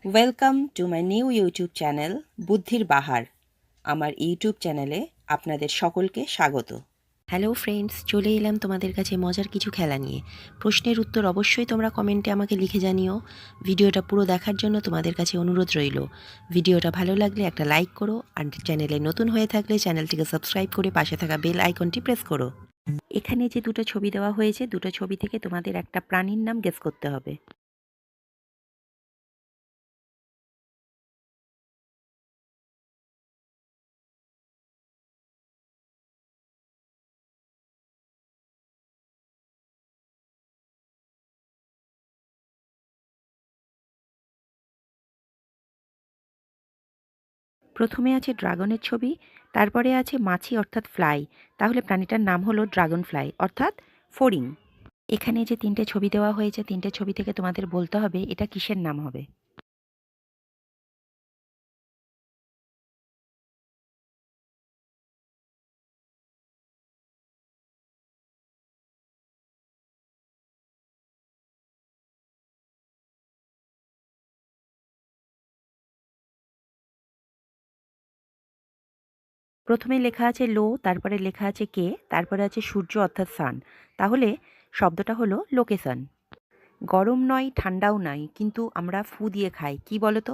Welcome to my new YouTube channel বুদ্ধির বাহার। আমার YouTube চ্যানেলে আপনাদের সকলকে স্বাগত। হ্যালো ফ্রেন্ডস, চলে এলাম তোমাদের কাছে মজার কিছু খেলা নিয়ে। প্রশ্নের উত্তর অবশ্যই তোমরা কমেন্টে আমাকে লিখে জানিও। ভিডিওটা পুরো দেখার জন্য তোমাদের কাছে অনুরোধ রইল। ভিডিওটা ভালো লাগলে একটা লাইক করো, আর চ্যানেলে নতুন হয়ে থাকলে চ্যানেলটিকে সাবস্ক্রাইব করে পাশে থাকা বেল আইকনটি প্রেস করো। এখানে যে দুটো ছবি দেওয়া হয়েছে, দুটো ছবি থেকে তোমাদের একটা প্রাণীর নাম গেস করতে হবে। প্রথমে আছে ড্রাগনের ছবি, তারপরে আছে মাছি অর্থাৎ ফ্লাই। তাহলে প্রাণীটার নাম হলো ড্রাগন ফ্লাই অর্থাৎ ফড়িং। এখানে যে তিনটে ছবি দেওয়া হয়েছে, তিনটে ছবি থেকে তোমাদের বলতে হবে এটা কিসের নাম হবে। প্রথমে লেখা আছে লো, তারপরে লেখা আছে কে, তারপরে আছে সূর্য অর্থাৎ সান। তাহলে শব্দটা হলো লোকেশন। গরম নয়, ঠান্ডাও নয়, কিন্তু আমরা ফু দিয়ে খাই, কি বলো তো?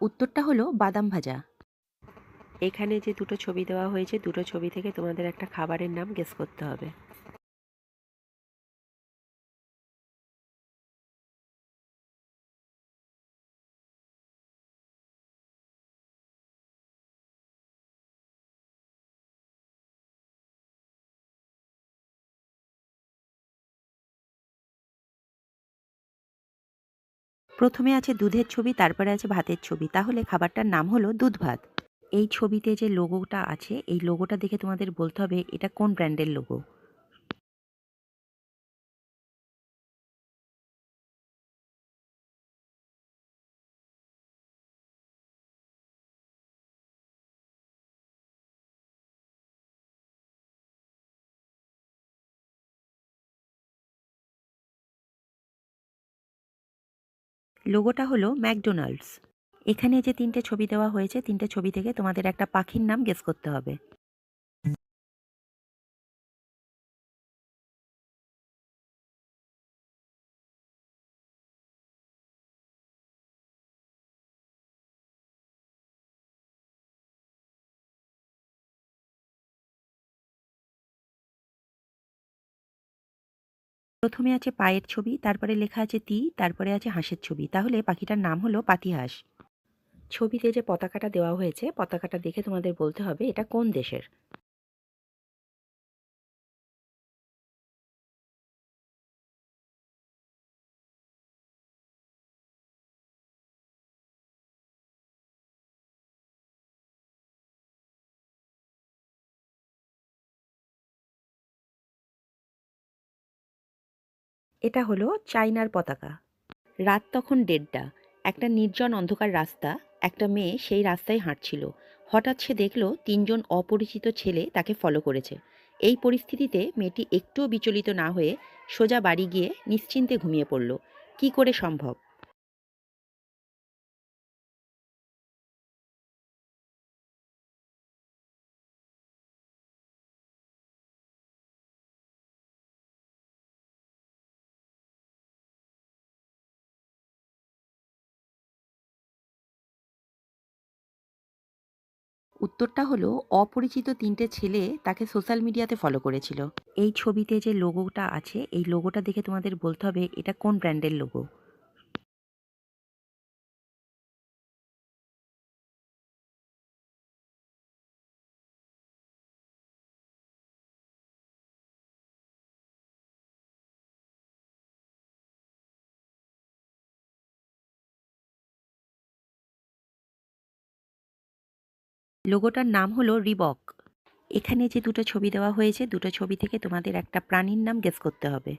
উত্তরটা হলো বাদাম ভাজা। এখানে যে দুটো ছবি দেওয়া হয়েছে, দুটো ছবি থেকে তোমাদের একটা খাবারের নাম গেস করতে হবে। প্রথমে আছে দুধের ছবি, তারপরে আছে ভাতের ছবি। তাহলে খাবারটার নাম হলো দুধ ভাত। এই ছবিতে যে লোগোটা আছে, এই লোগোটা দেখে তোমাদের বলতে হবে এটা কোন ব্র্যান্ডের লোগো। লোগোটা হলো ম্যাকডোনাল্ডস। এখানে যে তিনটে ছবি দেওয়া হয়েছে, তিনটে ছবি থেকে তোমাদের একটা পাখির নাম গেস করতে হবে। প্রথমে আছে পায়ের ছবি, তারপরে লেখা আছে তি, তারপরে আছে হাঁসের ছবি। তাহলে পাখিটার নাম হলো পাতিহাঁস। ছবিতে যে পতাকাটা দেওয়া হয়েছে, পতাকাটা দেখে তোমাদের বলতে হবে এটা কোন দেশের। এটা হলো চায়নার পতাকা। রাত তখন 1:30। একটা নির্জন অন্ধকার রাস্তা। একটা মেয়ে সেই রাস্তায় হাঁটছিল। হঠাৎ সে দেখল তিনজন অপরিচিত ছেলে তাকে ফলো করেছে। এই পরিস্থিতিতে মেয়েটি একটুও বিচলিত না হয়ে সোজা বাড়ি গিয়ে নিশ্চিন্তে ঘুমিয়ে পড়ল। কি করে সম্ভব? উত্তরটা হলো অপরিচিত তিনটে ছেলে তাকে সোশ্যাল মিডিয়াতে ফলো করেছিল। এই ছবিতে যে লোগোটা আছে, এই লোগোটা দেখে তোমাদের বলতে হবে এটা কোন ব্র্যান্ডের লোগো। লোগোটার নাম হলো রিবক। এখানে যে দুটো ছবি দেওয়া হয়েছে, দুটো ছবি থেকে তোমাদের একটা প্রাণীর নাম গেস করতে হবে।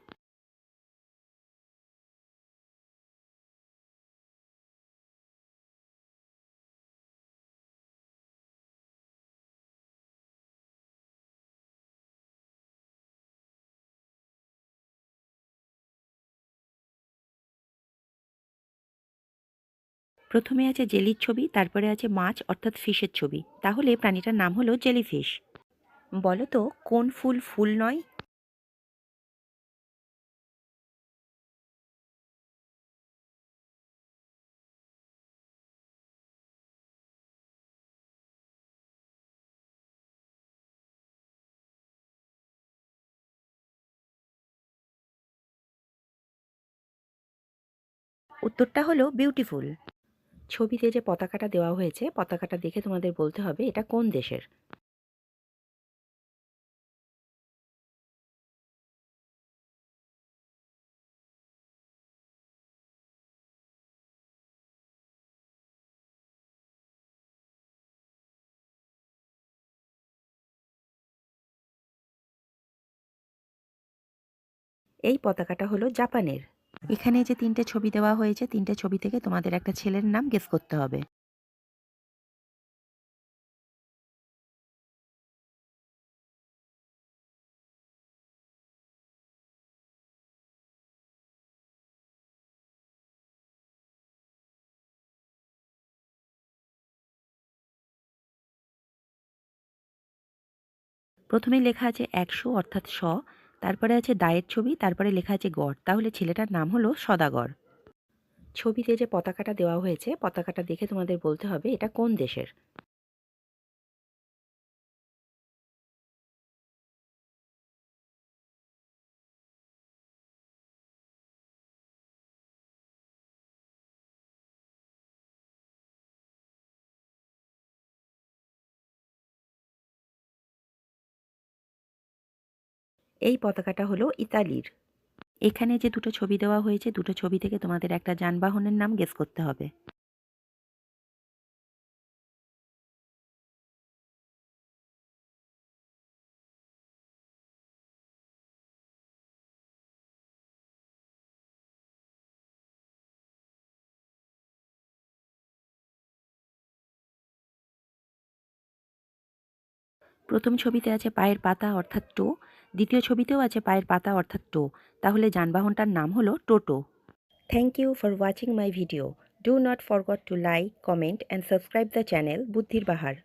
প্রথমে আছে জেলির ছবি, তারপরে আছে মাছ অর্থাৎ ফিশের ছবি। তাহলে প্রাণীটার নাম হলো জেলিফিশ। বলো তো কোন ফুল ফুল নয়? উত্তরটা হলো বিউটিফুল। ছবিতে যে পতাকাটা দেওয়া হয়েছে, পতাকাটা দেখে তোমাদের বলতে হবে এটা কোন দেশের। এই পতাকাটা হলো জাপানের। এখানে যে তিনটে ছবি দেওয়া হয়েছে, তিনটে ছবি থেকে তোমাদের একটা ছেলের নাম গেস করতে হবে। প্রথমেই লেখা আছে ১০০ অর্থাৎ তারপরে আছে দায়ের ছবি, তারপরে লেখা আছে গড়। তাহলে ছেলেটার নাম হলো সদাগর। ছবিতে যে পতাকাটা দেওয়া হয়েছে, পতাকাটা দেখে তোমাদের বলতে হবে এটা কোন দেশের। এই পতাকাটা হলো ইতালির। এখানে যে দুটো ছবি দেওয়া হয়েছে, দুটো ছবি থেকে তোমাদের একটা যানবাহনের নাম গেস করতে হবে। প্রথম ছবিতে আছে পায়ের পাতা অর্থাৎ টো, দ্বিতীয় ছবিতেও আছে পায়ের পাতা অর্থাৎ টো। তাহলে যানবাহনটার নাম হলো toto. Thank you for watching my video. Do not forgot to like, comment and subscribe the channel বুদ্ধির বাহার।